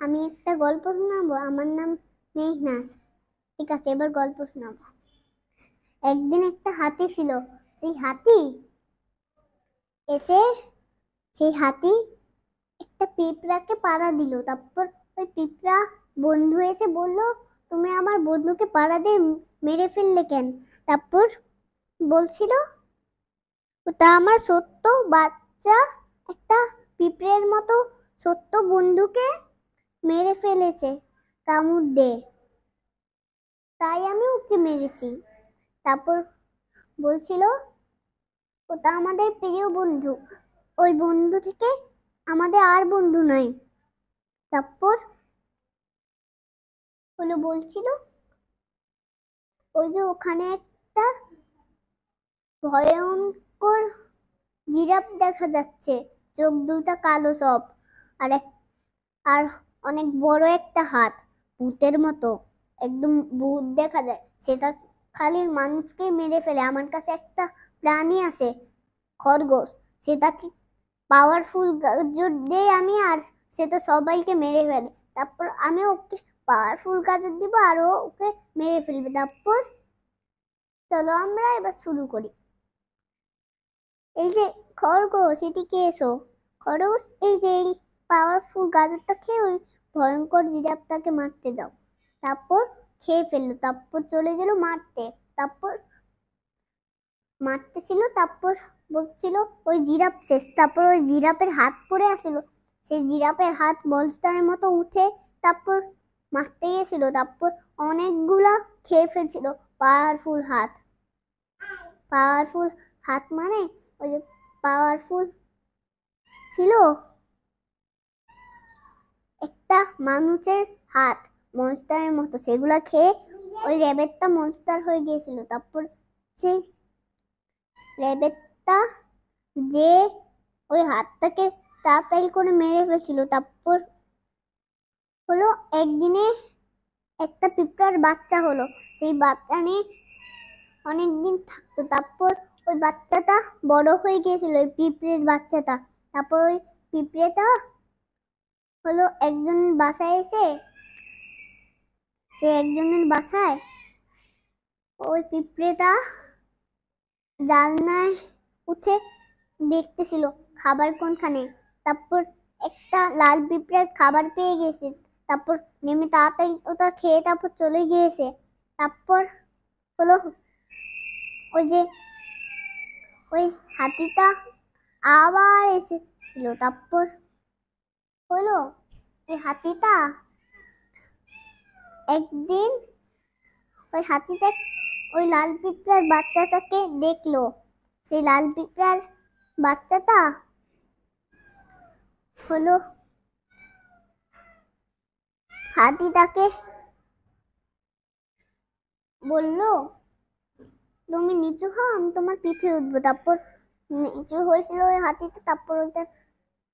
আমি একটা গল্প শোনাবো। আমার নাম মেঘনাজ। ঠিক আছে, এবার গল্প শোনাবো। একদিন একটা হাতি ছিল। সেই হাতি এসে সেই হাতি একটা পিঁপড়াকে পাড়া দিল। তারপর ওই পিঁপড়া বন্ধু এসে বলল, তুমি আমার বন্ধুকে পাড়া দিয়ে মেরে ফেললে কেন? তারপর বলছিল, ওটা আমার সত্য বাচ্চা একটা পিঁপড়ের মতো সত্য বন্ধুকে মেরে ফেলেছে কামড় দিয়ে, তাই আমি ওকে মেরেছি। তারপর বলছিল, ওটা আমাদের প্রিয় বন্ধু, ওই বন্ধু থেকে আমাদের আর বন্ধু নাই। তারপর বলছিল, ওই যে ওখানে একটা ভয়ঙ্কর জিরাফ দেখা যাচ্ছে, চোখ দুটা কালো সব, আর আর অনেক বড় একটা হাত, ভূতের মতো একদম ভূত দেখা যায়। সেটা খালি মানুষকে মেরে ফেলে। আমার কাছে একটা প্রাণী আছে, খরগোশ, সেটাকে পাওয়ারফুল গাজর দিয়ে আমি, আর সেটা সবাইকে মেরে ফেলে। তারপর আমি ওকে পাওয়ারফুল গাজর দিব আর ও ওকে মেরে ফেলবে। তারপর চলো আমরা এবার শুরু করি। এই যে খরগোশ, এদিকে এসো। খরগোশ, এই যে এই পাওয়ারফুল গাজরটা খেয়ে ওই ভয়ঙ্কর জিরাফটাকে মারতে যাও। তারপর খেয়ে ফেললো। তারপর চলে গেল মারতে। তারপর মারতেছিল। তারপর বলছিল ওই জিরাফ শেষ। তারপর ওই জিরাফের হাত পড়ে আসছিল। সেই জিরাফের হাত মনস্টারের মতো উঠে তারপর মারতে গেছিল। তারপর অনেকগুলা খেয়ে ফেলছিল। পাওয়ারফুল হাত, পাওয়ারফুল হাত মানে ওই যে পাওয়ারফুল ছিল একটা মানুষের হাত মনস্টারের মতো, সেগুলা খেয়ে ওই রেবেটটা মনস্টার হয়ে গিয়েছিল। তারপর সেই রেবেটটা যে ওই হাতটাকে তাড়াতাড়ি করে মেরে ফেলছিল। তারপর একদিনে একটা পিঁপড়ার বাচ্চা হলো। সেই বাচ্চা নিয়ে অনেকদিন থাকতো। তারপর ওই বাচ্চাটা বড় হয়ে গিয়েছিল, ওই পিঁপড়ের বাচ্চাটা। তারপর ওই পিঁপড়েটা একজন বাসায় এসে, সে একজনের বাসায় ওই পিঁপড়েটা জানলায় উঠে দেখতেছিল খাবার কোনখানে। তারপর একটা লাল পিঁপড়ার খাবার পেয়ে গেছে। তারপর নেমে তাড়াতাড়ি ওটা খেয়ে তারপর চলে গিয়েছে। তারপর হলো ওই যে ওই হাতিটা আবার এসেছিল। তারপর ওই হাতিটা একদিন ওই হাতিটা ওই লাল পিঁপড়ার বাচ্চাটাকে দেখলো। সেই লাল পিঁপড়ার বাচ্চাটা হাতিটাকে বলল, তুমি নিচু হও, আমি তোমার পিঠে উঠবো। তারপর নিচু হয়েছিল ওই হাতিটা। তারপর ওইটা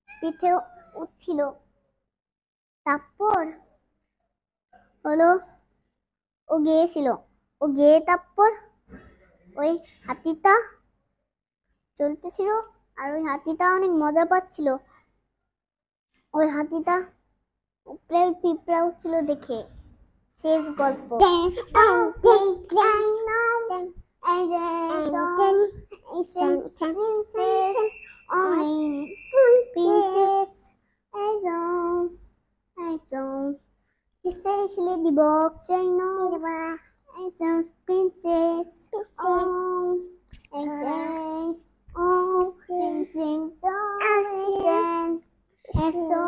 পিঠে উঠছিল। তারপর ও গিয়েছিল। ও গিয়ে তারপর ওই হাতিটা চলতেছিল, আর ওই হাতিটা অনেক মজা পাচ্ছিল। ওই হাতিটা উপরে পিঁপড়া উঠছিল দেখে। শেষ গল্প। Essentially the box and no some princess exams sing Johnson and so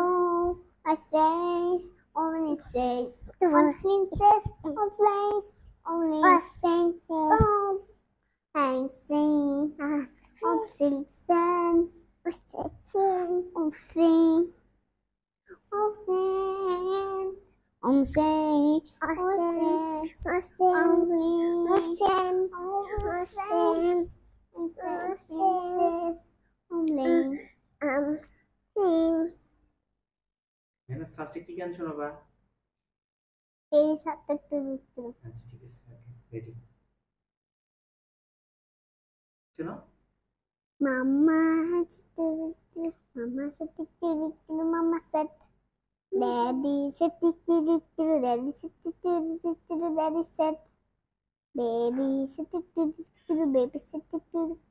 I says only says one princess one place only sing and sing of sing stand of sing of man say Mehnaz ফার্স্টে কি গান শোনাবা? এই সাতটা মিত্র। আচ্ছা ঠিক আছে, okay ready, শোনো। মামা মামা সাথে মামা সাথে Daddy said, Daddy said, Daddy said, baby said, baby said,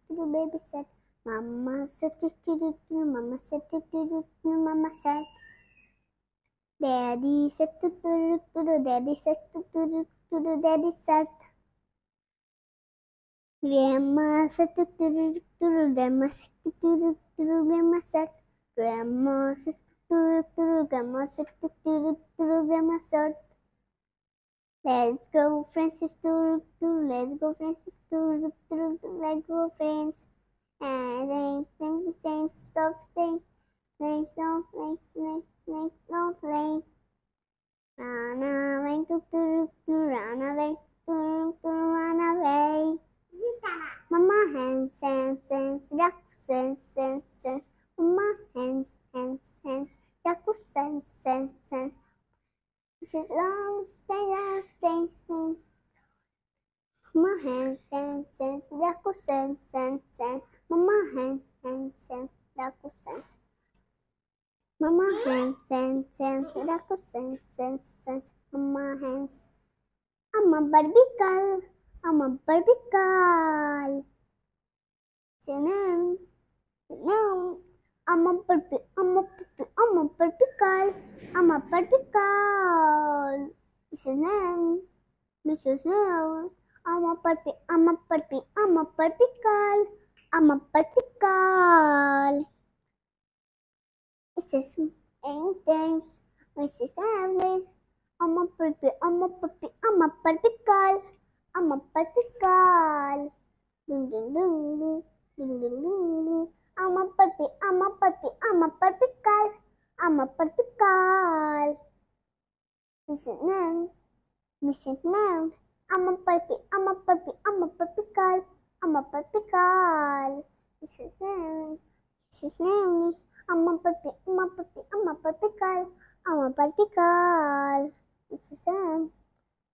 baby said, Mama said, Mama said, Mama said, Daddy said, Daddy said, Daddy said, Grandma said, Grandma said, Grandma said, Grandma said, Grandma said, Grandma said, let's go friends, let's go friends, let's go friends, and things, stuff, things, no things. Run away, run away, run away. Mama hands, duck sense. Mama hands, duck sense. This is long, things. Mama hands, duck sense. Mama hands, duck sense. Mama hands, duck sense. Mama hands. I'm a Barbie girl. I'm a Barbie girl. No, I'm a Barbie. I'm a Barbie girl. I'm a Barbie girl. Mrs. No, I'm a Barbie. I'm a Barbie. I'm a Barbie girl. I'm a Barbie girl. Mrs. Things. Mrs. Alice. I'm a Barbie. I'm a Barbie. I'm a Barbie girl. I'm a Barbie girl. Ding ding ding ding. Ding ding ding ding. I'm a Barbie. I'm a Barbie. I'm a Barbie girl. I'm a Barbie girl. Mrs. Nan. Mrs. Nan. I'm a Barbie. I'm a Barbie. I'm a Barbie girl. I'm a Barbie girl. Mrs. Nan. Mrs. Nan. I'm a Barbie. I'm a Barbie. I'm a Barbie girl. I'm a Barbie girl. Mrs. Nan.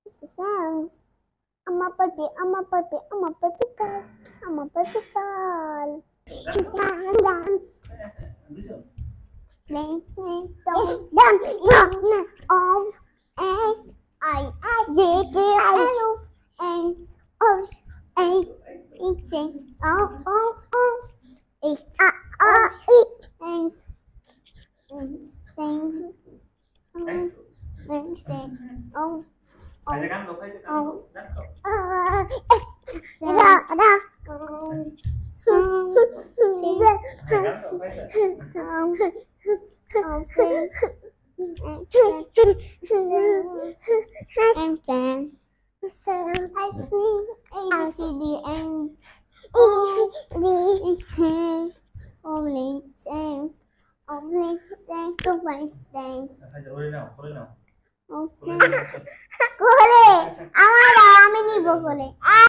Mrs. Nan. I'm a Barbie. I'm a Barbie. I'm a Barbie girl. I'm a Barbie girl. Of S I Z K L and of A eating it's and sing Phải gắn vào, phải gắn vào. করে আমার আমি নিব বলে